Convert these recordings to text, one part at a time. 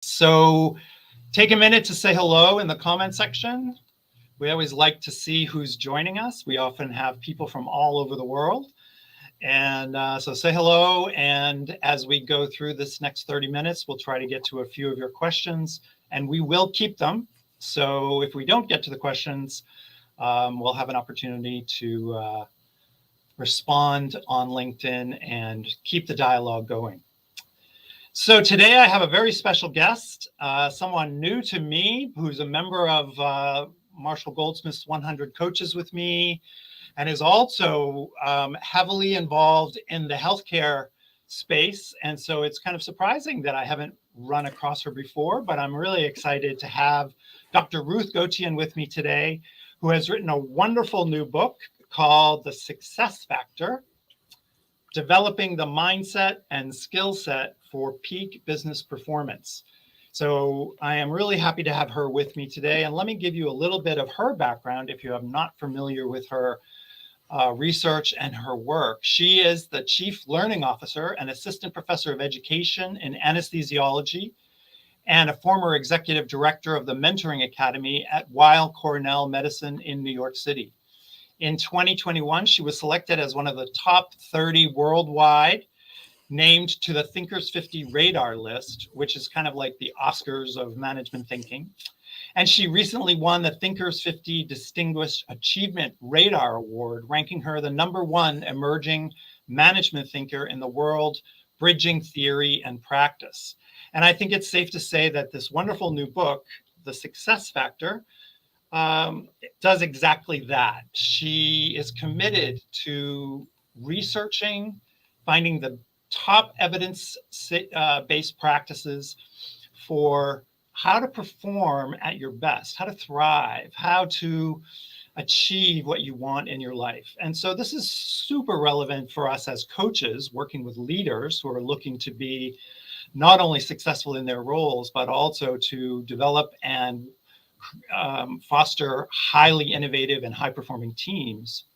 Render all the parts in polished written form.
So take a minute to say hello in the comment section. We always like to see who's joining us. We often have people from all over the world. And so say hello. And as we go through this next 30 minutes, we'll try to get to a few of your questions, and we will keep them. So if we don't get to the questions, we'll have an opportunity to respond on LinkedIn and keep the dialogue going. So today I have a very special guest, someone new to me who's a member of Marshall Goldsmith's 100 Coaches with me, and is also heavily involved in the healthcare space. And so it's kind of surprising that I haven't run across her before, but I'm really excited to have Dr. Ruth Gotian with me today, who has written a wonderful new book called The Success Factor: Developing the Mindset and Skill Set for Peak Business Performance. So I am really happy to have her with me today. And let me give you a little bit of her background if you are not familiar with her research and her work. She is the Chief Learning Officer and Assistant Professor of Education in Anesthesiology, and a former Executive Director of the Mentoring Academy at Weill Cornell Medicine in New York City. In 2021, she was selected as one of the top 30 worldwide, named to the Thinkers 50 Radar list, which is kind of like the Oscars of management thinking. And she recently won the Thinkers 50 Distinguished Achievement Radar Award, ranking her the #1 emerging management thinker in the world, bridging theory and practice. And I think it's safe to say that this wonderful new book, The Success Factor, does exactly that. She is committed to researching, finding the top evidence-based practices for how to perform at your best, how to thrive, how to achieve what you want in your life. And so this is super relevant for us as coaches working with leaders who are looking to be not only successful in their roles, but also to develop and foster highly innovative and high-performing teams,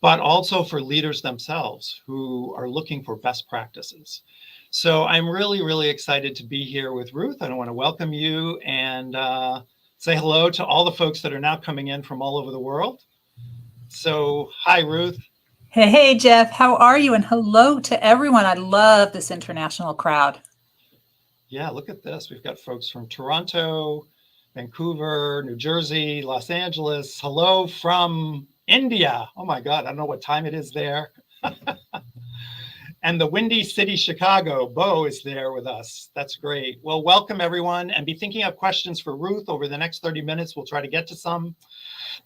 but also for leaders themselves who are looking for best practices. So I'm really, really excited to be here with Ruth. I want to welcome you and say hello to all the folks that are now coming in from all over the world. So hi, Ruth. Hey, Jeff, how are you? And hello to everyone. I love this international crowd. Yeah, look at this. We've got folks from Toronto, Vancouver, New Jersey, Los Angeles. Hello from India. Oh my God, I don't know what time it is there. And the Windy City, Chicago, Bo is there with us. That's great. Well, welcome everyone, and be thinking of questions for Ruth over the next 30 minutes. We'll try to get to some.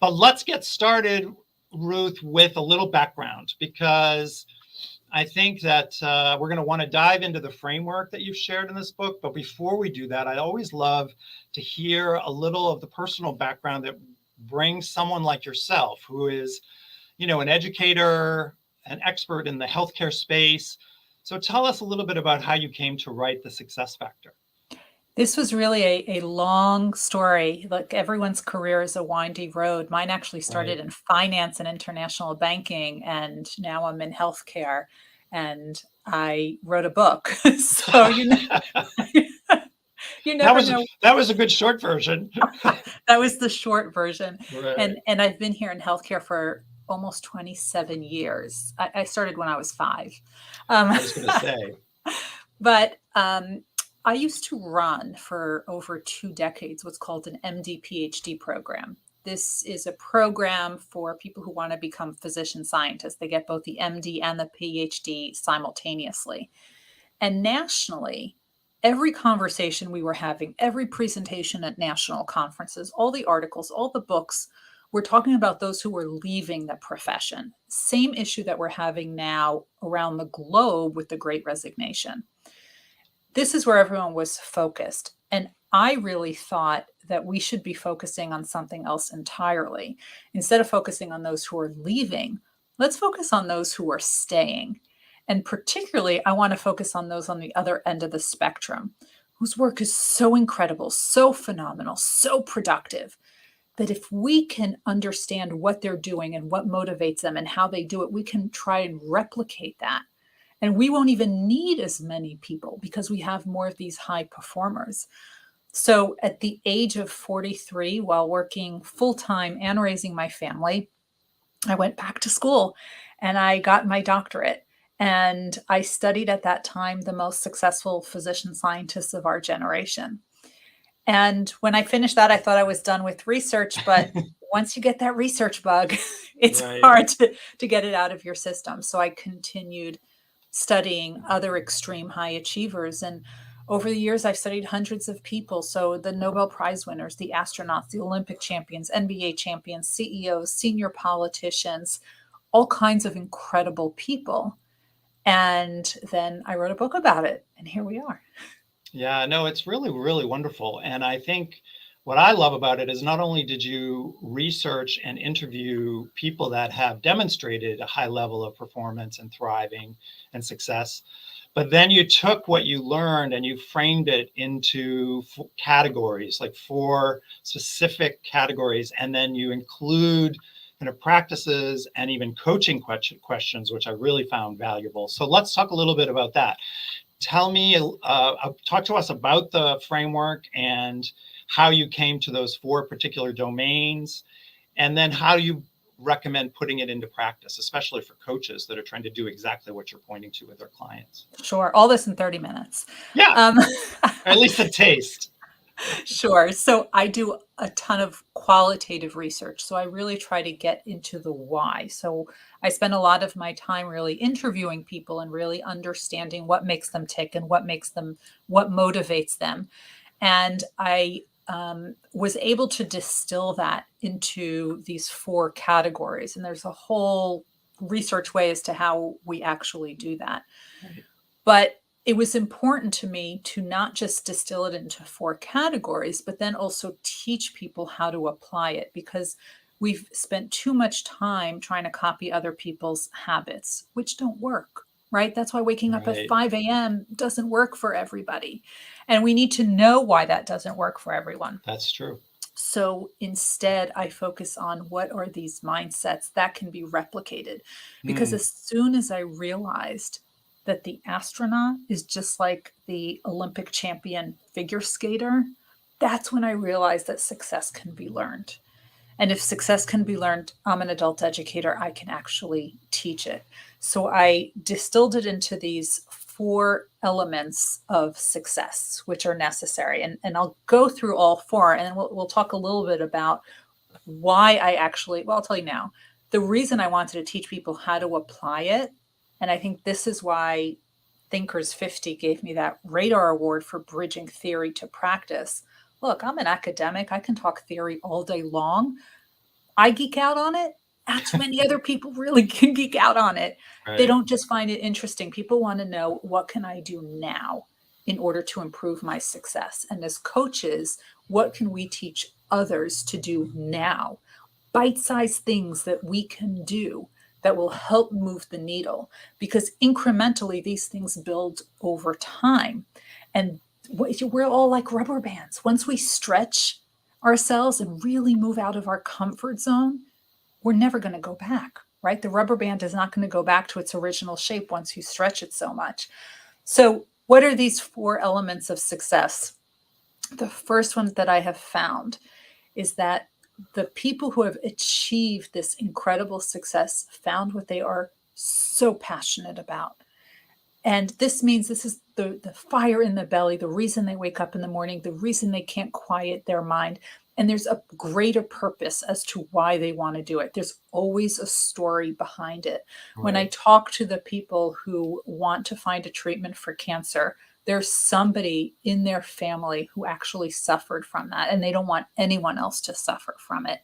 But let's get started, Ruth, with a little background, because I think that we're going to want to dive into the framework that you've shared in this book. But before we do that, I always love to hear a little of the personal background that brings someone like yourself, who is, you know, an educator, an expert in the healthcare space. So tell us a little bit about how you came to write The Success Factor. This was really a long story. Like, everyone's career is a windy road. Mine actually started in finance and international banking, and now I'm in healthcare, and I wrote a book. So, you never know. That was a good short version. That was the short version. Right. And I've been here in healthcare for almost 27 years. I started when I was 5. I was going to say. But I used to run for over 2 decades what's called an MD PhD program. This is a program for people who want to become physician scientists. They get both the MD and the PhD simultaneously. And nationally, every conversation we were having, every presentation at national conferences, all the articles, all the books, we're talking about those who were leaving the profession. Same issue that we're having now around the globe with the Great Resignation. This is where everyone was focused. And I really thought that we should be focusing on something else entirely. Instead of focusing on those who are leaving, let's focus on those who are staying. And particularly, I want to focus on those on the other end of the spectrum, whose work is so incredible, so phenomenal, so productive, that if we can understand what they're doing and what motivates them and how they do it, we can try and replicate that And we won't even need as many people because we have more of these high performers. So at the age of 43, while working full-time and raising my family, I went back to school and I got my doctorate. And I studied at that time the most successful physician scientists of our generation. And when I finished that, I thought I was done with research. But once you get that research bug, it's Right. hard to get it out of your system. So I continued studying other extreme high achievers. And over the years, I've studied hundreds of people. So the Nobel Prize winners, the astronauts, the Olympic champions, NBA champions, CEOs, senior politicians, all kinds of incredible people. And then I wrote a book about it, and here we are. Yeah, no, it's really, really wonderful. And I think what I love about it is not only did you research and interview people that have demonstrated a high level of performance and thriving and success, but then you took what you learned and you framed it into categories, like 4 specific categories, and then you include kind of practices and even coaching questions, which I really found valuable. So let's talk a little bit about that. Tell me, talk to us about the framework and how you came to those 4 particular domains, and then how you recommend putting it into practice, especially for coaches that are trying to do exactly what you're pointing to with their clients. Sure. All this in 30 minutes. Yeah, at least a taste. Sure. So I do a ton of qualitative research. So I really try to get into the why. So I spend a lot of my time really interviewing people and really understanding what makes them tick and what motivates them. And I was able to distill that into these 4 categories. And there's a whole research way as to how we actually do that. Right. But it was important to me to not just distill it into 4 categories, but then also teach people how to apply it, because we've spent too much time trying to copy other people's habits, which don't work, right? That's why waking up at 5 a.m. doesn't work for everybody. And we need to know why that doesn't work for everyone. That's true. So instead, I focus on what are these mindsets that can be replicated. Because as soon as I realized that the astronaut is just like the Olympic champion figure skater, that's when I realized that success can be learned. And if success can be learned, I'm an adult educator, I can actually teach it. So I distilled it into these 4 elements of success, which are necessary. And I'll go through all 4, and then we'll talk a little bit about why I'll tell you now. The reason I wanted to teach people how to apply it, and I think this is why Thinkers 50 gave me that Radar Award for bridging theory to practice. Look, I'm an academic. I can talk theory all day long. I geek out on it. Not too many other people really can geek out on it. Right. They don't just find it interesting. People want to know, what can I do now in order to improve my success? And as coaches, what can we teach others to do now? Bite-sized things that we can do that will help move the needle, because incrementally these things build over time. And we're all like rubber bands. Once we stretch ourselves and really move out of our comfort zone, we're never going to go back, right? The rubber band is not going to go back to its original shape once you stretch it so much. So what are these 4 elements of success? The first one that I have found is that the people who have achieved this incredible success found what they are so passionate about. And this means this is the fire in the belly, the reason they wake up in the morning, the reason they can't quiet their mind. And there's a greater purpose as to why they want to do it. There's always a story behind it. Right. When I talk to the people who want to find a treatment for cancer, there's somebody in their family who actually suffered from that, and they don't want anyone else to suffer from it.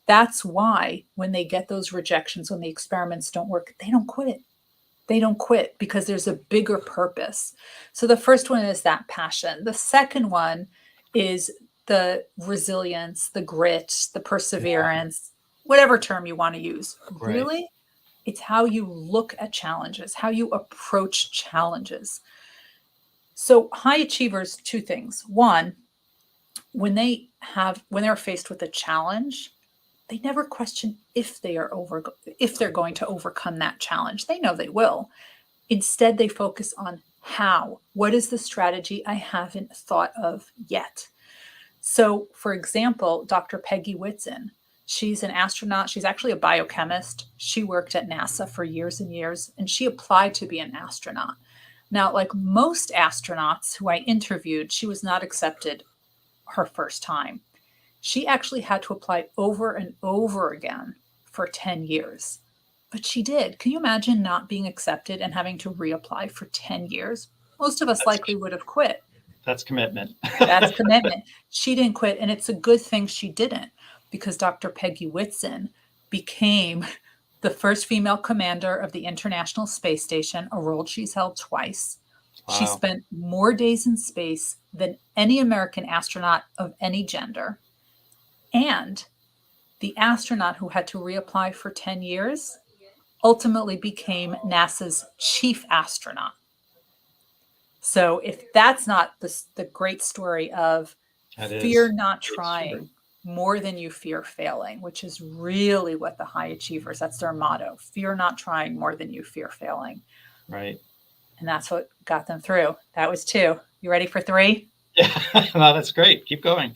That's why when they get those rejections, when the experiments don't work, they don't quit. They don't quit because there's a bigger purpose. So the first one is that passion. The second one is the resilience, the grit, the perseverance, whatever term you want to use. Right. Really, it's how you look at challenges, how you approach challenges. So high achievers, 2 things. One, when they're faced with a challenge, they never question if they're going to overcome that challenge. They know they will. Instead, they focus on how. What is the strategy I haven't thought of yet? So, for example, Dr. Peggy Whitson, she's an astronaut. She's actually a biochemist. She worked at NASA for years and years, and she applied to be an astronaut. Now, like most astronauts who I interviewed, she was not accepted her first time. She actually had to apply over and over again for 10 years. But she did. Can you imagine not being accepted and having to reapply for 10 years? Most of us likely would have quit. That's commitment. That's commitment. She didn't quit. And it's a good thing she didn't, because Dr. Peggy Whitson became the first female commander of the International Space Station, a role she's held twice. Wow. She spent more days in space than any American astronaut of any gender. And the astronaut who had to reapply for 10 years ultimately became NASA's chief astronaut. So if that's not the great story of fear not trying more than you fear failing, which is really what the high achievers, that's their motto, fear not trying more than you fear failing. Right. And that's what got them through. That was 2. You ready for 3? Yeah, no, that's great. Keep going.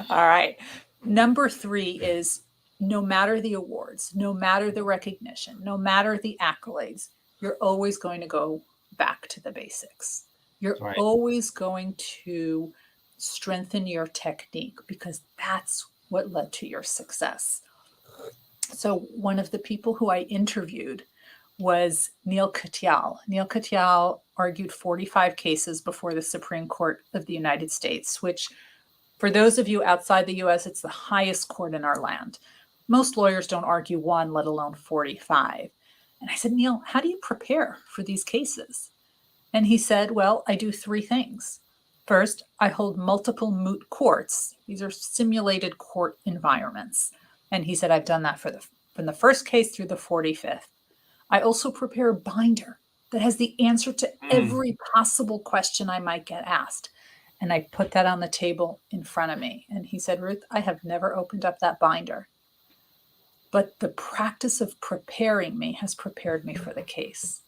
All right. Number 3 is, no matter the awards, no matter the recognition, no matter the accolades, you're always going to go back to the basics. You're always going to strengthen your technique, because that's what led to your success. So one of the people who I interviewed was Neil Katyal. Neil Katyal argued 45 cases before the Supreme Court of the United States, which, for those of you outside the US, it's the highest court in our land. Most lawyers don't argue 1, let alone 45. And I said, Neil, how do you prepare for these cases? And he said, well, I do 3 things. First, I hold multiple moot courts. These are simulated court environments. And he said, I've done that from the first case through the 45th. I also prepare a binder that has the answer to every possible question I might get asked. And I put that on the table in front of me. And he said, Ruth, I have never opened up that binder, but the practice of preparing me has prepared me for the case.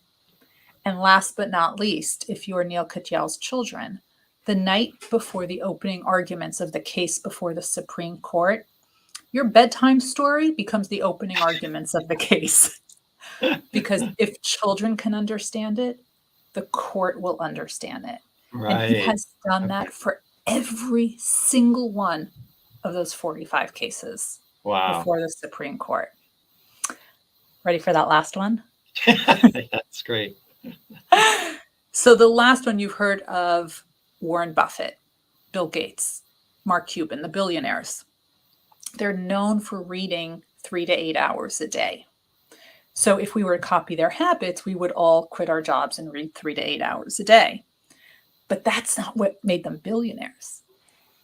And last but not least, if you are Neil Katyal's children, the night before the opening arguments of the case before the Supreme Court, your bedtime story becomes the opening arguments of the case. Because if children can understand it, the court will understand it. Right. And he has done that for every single one of those 45 cases before the Supreme Court. Ready for that last one? That's great. So the last one, you've heard of Warren Buffett, Bill Gates, Mark Cuban, the billionaires. They're known for reading 3 to 8 hours a day. So if we were to copy their habits, we would all quit our jobs and read 3 to 8 hours a day. But that's not what made them billionaires.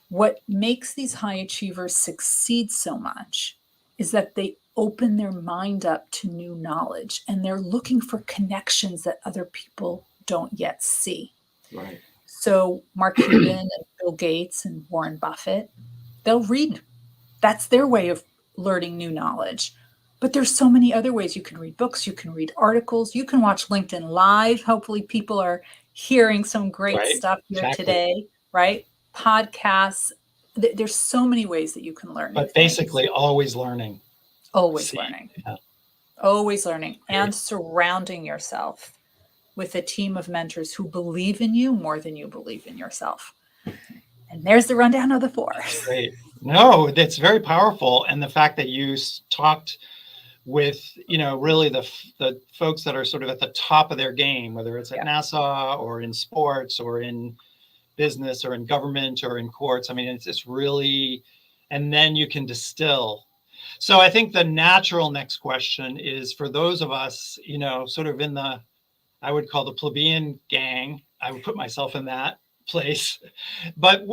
What makes these high achievers succeed so much is that they open their mind up to new knowledge, and they're looking for connections that other people don't yet see. Right. So Mark Cuban and Bill Gates and Warren Buffett, they'll read. That's their way of learning new knowledge. But there's so many other ways. You can read books, you can read articles, you can watch LinkedIn Live. Hopefully people are hearing some great stuff here today, right? Podcasts. There's so many ways that you can learn. But basically always learning. Always learning. Yeah. Always learning. And surrounding yourself with a team of mentors who believe in you more than you believe in yourself. And there's the rundown of the 4. Great. No, that's very powerful. And the fact that you talked with, really the folks that are sort of at the top of their game, whether it's at NASA or in sports or in business or in government or in courts. I mean, it's really, and then you can distill. So I think the natural next question is for those of us, sort of in the, I would call the plebeian gang. I would put myself in that place. But,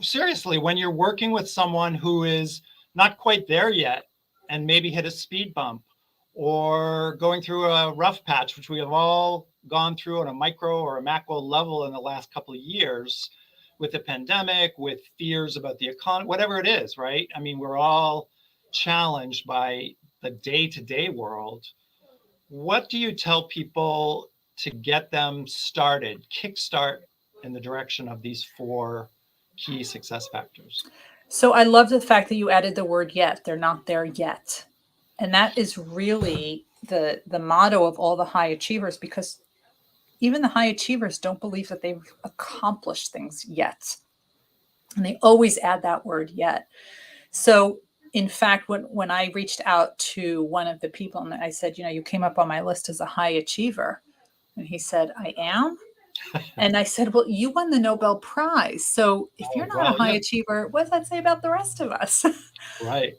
seriously, when you're working with someone who is not quite there yet and maybe hit a speed bump or going through a rough patch, which we have all gone through on a micro or a macro level in the last couple of years with the pandemic, with fears about the economy, whatever it is, right? I mean, we're all challenged by the day-to-day world. What do you tell people to get them started, kickstart in the direction of these 4 key success factors? So I love the fact that you added the word yet. They're not there yet. And that is really the motto of all the high achievers, because even the high achievers don't believe that they've accomplished things yet. And they always add that word yet. So in fact, when I reached out to one of the people and I said, you came up on my list as a high achiever. And he said, I am. And I said, well, you won the Nobel Prize. So if you're not a Well, high yeah, achiever, what does that say about the rest of us? right.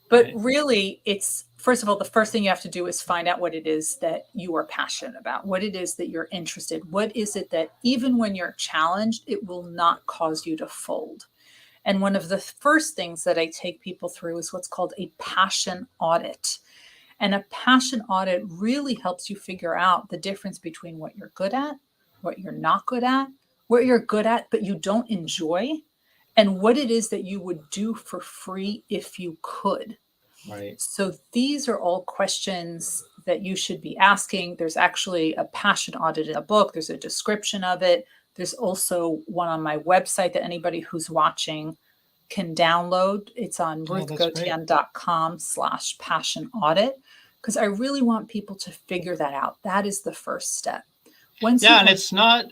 But Right. really, it's first of all, the first thing you have to do is find out what it is that you are passionate about, what it is that you're interested. What is it that even when you're challenged, it will not cause you to fold? And one of the first things that I take people through is what's called a passion audit. And a passion audit really helps you figure out the difference between what you're good at, what you're not good at, what you're good at, but you don't enjoy, and what it is that you would do for free if you could. Right. So these are all questions that you should be asking. There's actually a passion audit in a book. There's a description of it. There's also one on my website that anybody who's watching can download. It's on Oh, that's great. ruthgotian.com/passion audit, because I really want people to figure that out. That is the first step. Once you Yeah, and have,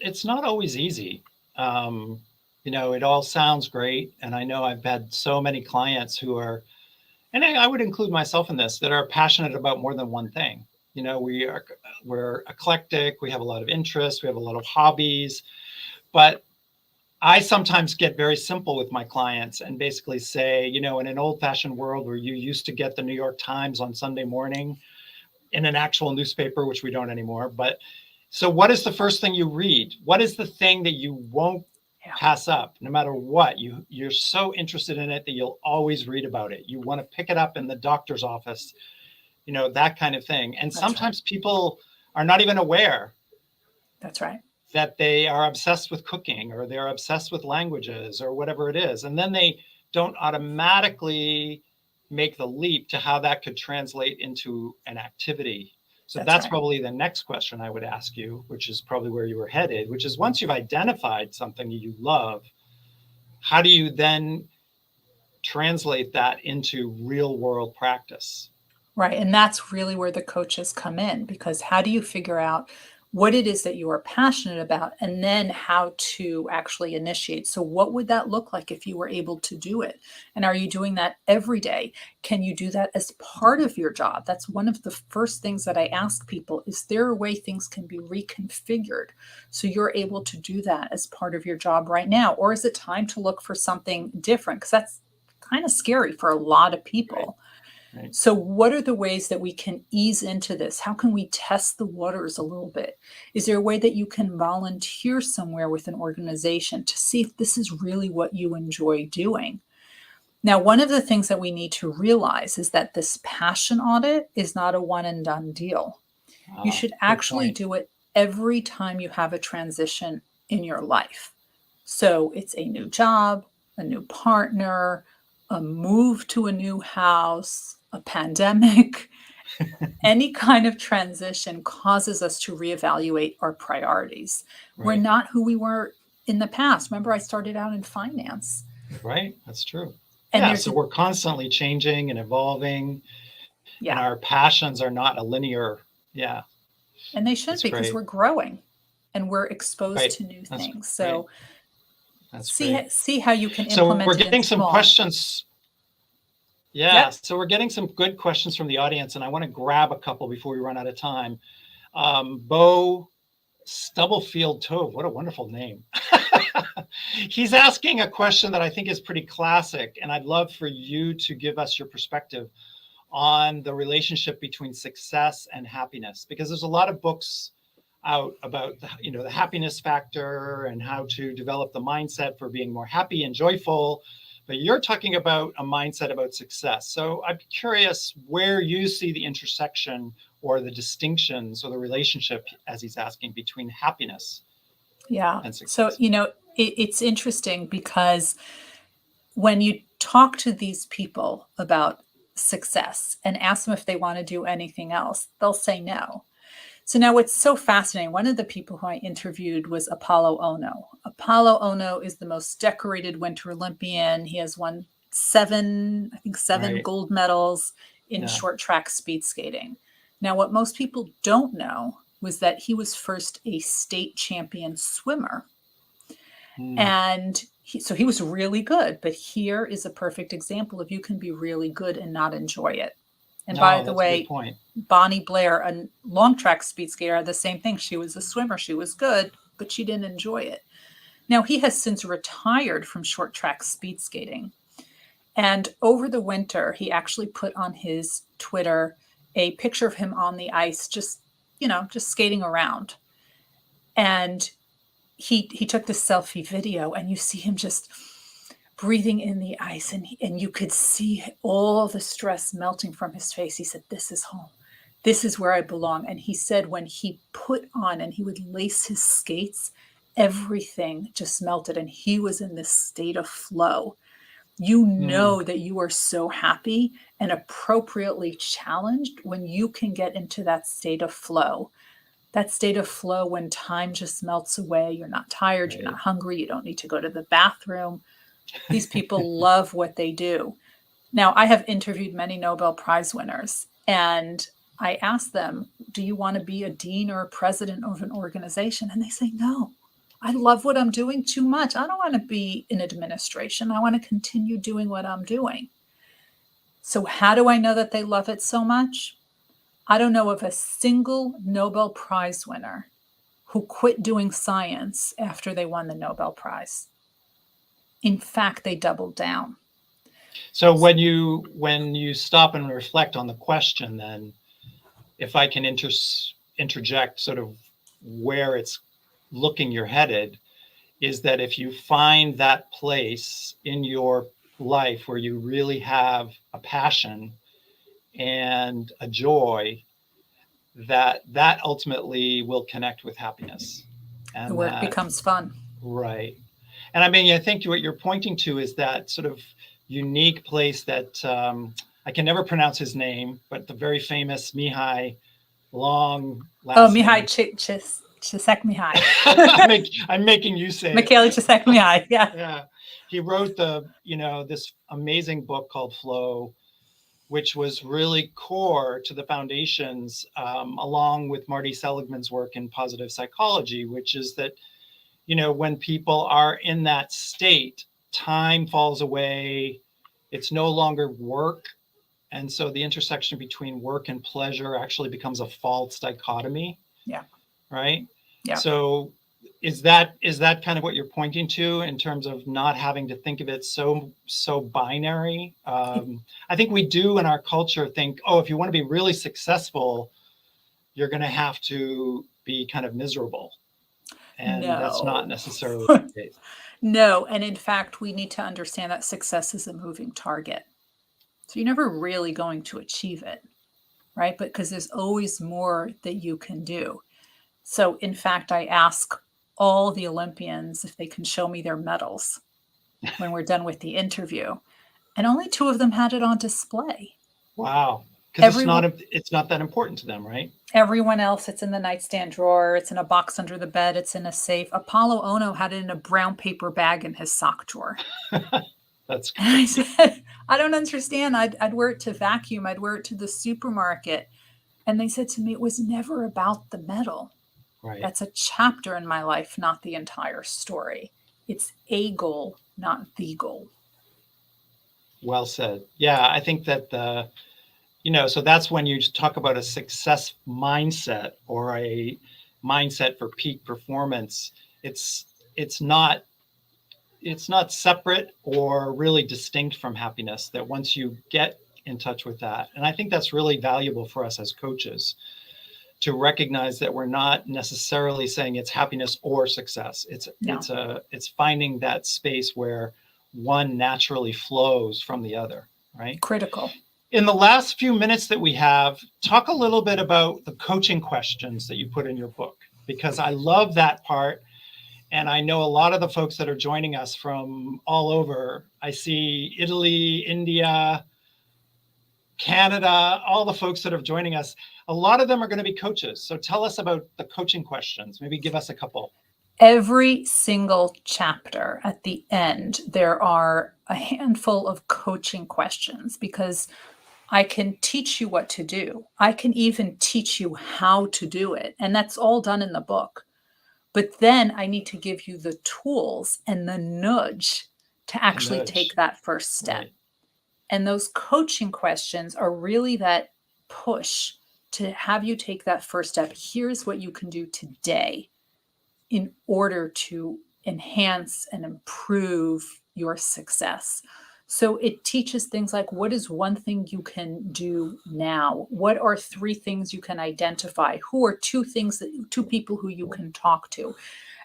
it's not always easy. It all sounds great, and I know I've had so many clients who are, and I would include myself in this, that are passionate about more than one thing. We're eclectic. We have a lot of interests. We have a lot of hobbies, but I sometimes get very simple with my clients and basically say, in an old-fashioned world where you used to get the New York Times on Sunday morning in an actual newspaper, which we don't anymore. But so what is the first thing you read? What is the thing that you won't pass up no matter what? You're so interested in it that you'll always read about it. You want to pick it up in the doctor's office, that kind of thing. And sometimes people are not even aware that's right. that they are obsessed with cooking or they're obsessed with languages or whatever it is. And then they don't automatically make the leap to how that could translate into an activity. So that's right. probably the next question I would ask you, which is probably where you were headed, which is once you've identified something you love, how do you then translate that into real world practice? Right. And that's really where the coaches come in, because how do you figure out what it is that you are passionate about and then how to actually initiate? So, what would that look like if you were able to do it? And are you doing that every day? Can you do that as part of your job? That's one of the first things that I ask people. Is there a way things can be reconfigured so you're able to do that as part of your job right now? Or is it time to look for something different? Because that's kind of scary for a lot of people. Right. So, what are the ways that we can ease into this? How can we test the waters a little bit? Is there a way that you can volunteer somewhere with an organization to see if this is really what you enjoy doing? Now, one of the things that we need to realize is that this passion audit is not a one and done deal. You should actually do it every time you have a transition in your life. So, it's a new job, a new partner, a move to a new house, a pandemic. Any kind of transition causes us to reevaluate our priorities. We're Right. not who we were in the past. Remember, I started out in finance. Right. That's true. And Yeah. there's So we're constantly changing and evolving, and yeah, our passions are not a linear. Yeah. and they should That's be, because great. we're growing and we're exposed Right. to new That's things. great. So That's great. see how you can So we're implement it in getting some small. questions. Yeah. Yep. So we're getting some good questions from the audience, and I want to grab a couple before we run out of time. Bo Stubblefield Tove, what a wonderful name. He's asking a question that I think is pretty classic, and I'd love for you to give us your perspective on the relationship between success and happiness, because there's a lot of books out about the happiness factor and how to develop the mindset for being more happy and joyful, but you're talking about a mindset about success. So I'm curious where you see the intersection or the distinctions or the relationship, as he's asking, between happiness Yeah. and So, success. it's interesting because when you talk to these people about success and ask them if they want to do anything else, they'll say no. So now what's so fascinating, one of the people who I interviewed was Apollo Ono. Apollo Ono is the most decorated Winter Olympian. He has won seven Right. gold medals in Yeah. short track speed skating. Now, what most people don't know was that he was first a state champion swimmer. And so he was really good. But here is a perfect example of you can be really good and not enjoy it. And by the that's a good way, point. Bonnie Blair, a long track speed skater, the same thing. She was a swimmer. She was good, but she didn't enjoy it. Now, he has since retired from short track speed skating. And over the winter, he actually put on his Twitter a picture of him on the ice, just skating around. And he took this selfie video, and you see him just breathing in the ice, and you could see all the stress melting from his face. He said, "This is home. This is where I belong." And he said when he put on and he would lace his skates, everything just melted, and he was in this state of flow. You know that you are so happy and appropriately challenged when you can get into that state of flow. That state of flow when time just melts away. You're not tired. You're not hungry. You don't need to go to the bathroom. These people love what they do. Now, I have interviewed many Nobel Prize winners, and I asked them, do you want to be a dean or a president of an organization? And they say, no, I love what I'm doing too much. I don't want to be in administration. I want to continue doing what I'm doing. So how do I know that they love it so much? I don't know of a single Nobel Prize winner who quit doing science after they won the Nobel Prize. In fact, they doubled down. So when you stop and reflect on the question, then if I can interject sort of where it's looking you're headed, is that if you find that place in your life where you really have a passion and a joy, that ultimately will connect with happiness. And the work becomes fun. Right. And I mean, I think what you're pointing to is that sort of unique place that I can never pronounce his name, but the very famous Mihai, long last name. Csikszentmihalyi. I'm making you say Mikhail Csikszentmihalyi. Yeah. Yeah. He wrote this amazing book called Flow, which was really core to the foundations, along with Marty Seligman's work in positive psychology, which is that, when people are in that state, time falls away. It's no longer work. And so the intersection between work and pleasure actually becomes a false dichotomy. Yeah. Right? Yeah. So is that kind of what you're pointing to in terms of not having to think of it so binary? I think we do in our culture think, oh, if you want to be really successful, you're going to have to be kind of miserable. And that's not necessarily the case. No. And in fact, we need to understand that success is a moving target. So you're never really going to achieve it, right? But because there's always more that you can do. So in fact, I ask all the Olympians if they can show me their medals when we're done with the interview. And only 2 of them had it on display. Wow. Because it's not that important to them, right? Everyone else, it's in the nightstand drawer. It's in a box under the bed. It's in a safe. Apollo Ono had it in a brown paper bag in his sock drawer. That's good. And I said, I don't understand. I'd wear it to vacuum. I'd wear it to the supermarket. And they said to me, it was never about the medal. Right. That's a chapter in my life, not the entire story. It's a goal, not the goal. Well said. Yeah, I think that so that's when you talk about a success mindset or a mindset for peak performance. It's not separate or really distinct from happiness, that once you get in touch with that. And I think that's really valuable for us as coaches, to recognize that we're not necessarily saying it's happiness or success. It's finding that space where one naturally flows from the other, right? Critical. In the last few minutes that we have, talk a little bit about the coaching questions that you put in your book, because I love that part. And I know a lot of the folks that are joining us from all over. I see Italy, India, Canada, all the folks that are joining us, a lot of them are going to be coaches. So tell us about the coaching questions. Maybe give us a couple. Every single chapter at the end, there are a handful of coaching questions because I can teach you what to do. I can even teach you how to do it. And that's all done in the book. But then I need to give you the tools and the nudge to actually take that first step. Right. And those coaching questions are really that push to have you take that first step. Here's what you can do today in order to enhance and improve your success. So it teaches things like, what is one thing you can do now? What are 3 things you can identify? Who are 2 people who you can talk to?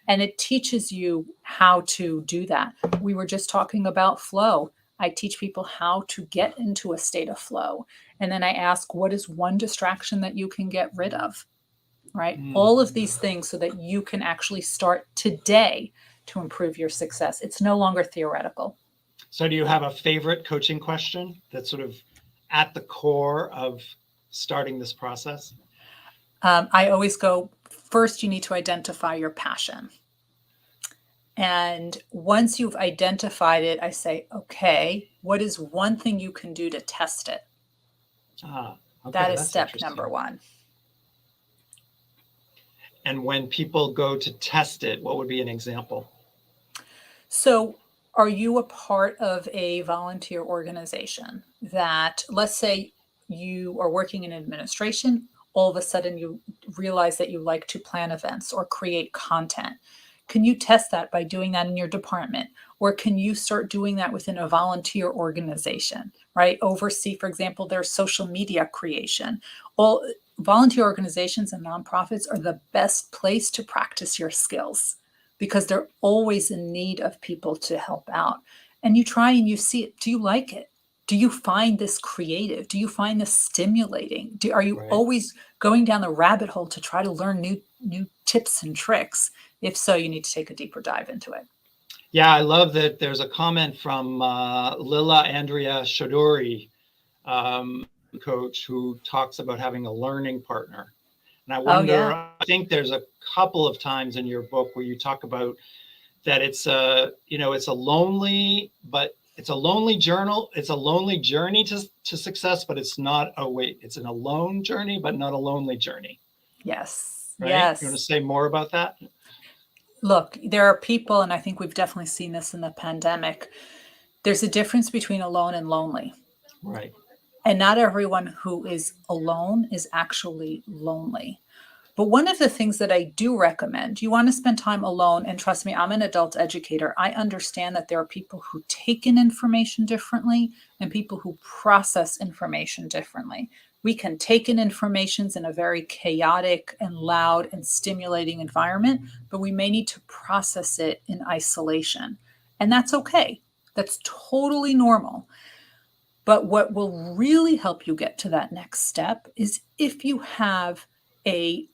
And it teaches you how to do that. We were just talking about flow. I teach people how to get into a state of flow. And then I ask, what is one distraction that you can get rid of? Right? All of these things so that you can actually start today to improve your success. It's no longer theoretical. So do you have a favorite coaching question that's sort of at the core of starting this process? I always go, first, you need to identify your passion. And once you've identified it, I say, okay, what is one thing you can do to test it? Okay, that is step number 1. And when people go to test it, what would be an example? So are you a part of a volunteer organization that, let's say you are working in administration, all of a sudden you realize that you like to plan events or create content? Can you test that by doing that in your department? Or can you start doing that within a volunteer organization, right? Oversee, for example, their social media creation. All volunteer organizations and nonprofits are the best place to practice your skills because they're always in need of people to help out. And you try and you see it. Do you like it? Do you find this creative? Do you find this stimulating? Are you always going down the rabbit hole to try to learn new tips and tricks? If so, you need to take a deeper dive into it. Yeah, I love that there's a comment from Lila Andrea Shaduri, coach, who talks about having a learning partner. And I wonder, I think there's a couple of times in your book where you talk about that it's a lonely journey to success, but it's not it's an alone journey, but not a lonely journey. Yes. Right? Yes. You want to say more about that? Look, there are people, and I think we've definitely seen this in the pandemic. There's a difference between alone and lonely. Right. And not everyone who is alone is actually lonely. But one of the things that I do recommend, you want to spend time alone, and trust me, I'm an adult educator. I understand that there are people who take in information differently and people who process information differently. We can take in information in a very chaotic and loud and stimulating environment, but we may need to process it in isolation. And that's okay. That's totally normal. But what will really help you get to that next step is if you have a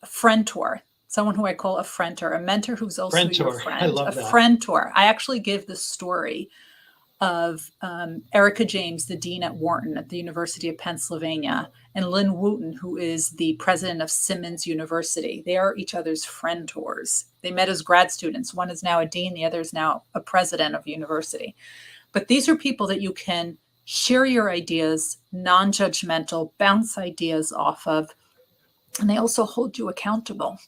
frientor, someone who I call a frientor, a mentor who's also your friend, I love that. Frientor. I actually give the story of Erica James, the dean at Wharton at the University of Pennsylvania, and Lynn Wooten, who is the president of Simmons University. They are each other's friendtors. They met as grad students. One is now a dean, the other is now a president of university. But these are people that you can share your ideas, non-judgmental, bounce ideas off of, and they also hold you accountable,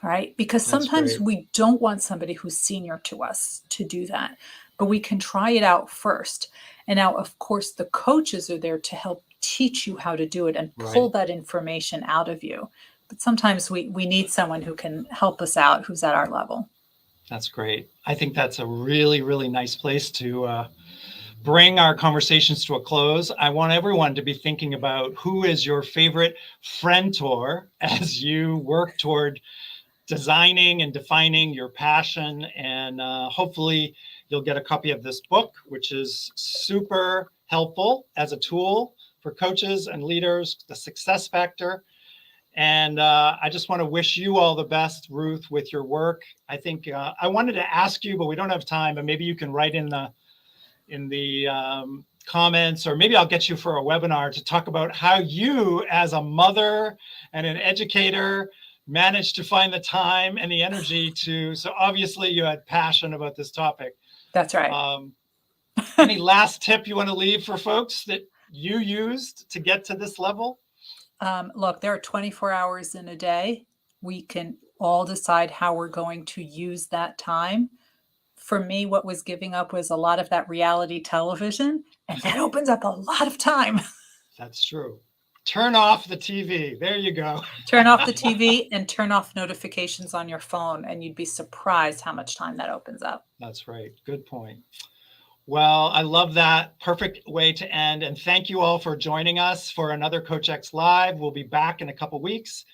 right? Because sometimes we don't want somebody who's senior to us to do that, but we can try it out first. And now, of course, the coaches are there to help teach you how to do it and pull that information out of you. But sometimes we need someone who can help us out, who's at our level. That's great. I think that's a really, really nice place to bring our conversations to a close. I want everyone to be thinking about who is your favorite frientor as you work toward designing and defining your passion. And hopefully you'll get a copy of this book, which is super helpful as a tool for coaches and leaders, The Success Factor. And I just want to wish you all the best, Ruth, with your work. I think I wanted to ask you, but we don't have time, but maybe you can write in in the comments, or maybe I'll get you for a webinar to talk about how you, as a mother and an educator, managed to find the time and the energy to. So obviously, you had passion about this topic. That's right. Any last tip you want to leave for folks that you used to get to this level? Look, there are 24 hours in a day. We can all decide how we're going to use that time. For me, what was giving up was a lot of that reality television, and that opens up a lot of time. That's true. Turn off the TV. There you go. Turn off the TV and turn off notifications on your phone, and you'd be surprised how much time that opens up. That's right. Good point. Well, I love that. Perfect way to end. And thank you all for joining us for another CoachX Live. We'll be back in a couple weeks.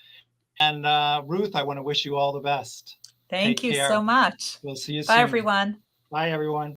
And Ruth, I want to wish you all the best. Thank Take you care. so much. We'll see you soon. Bye, everyone. Bye, everyone.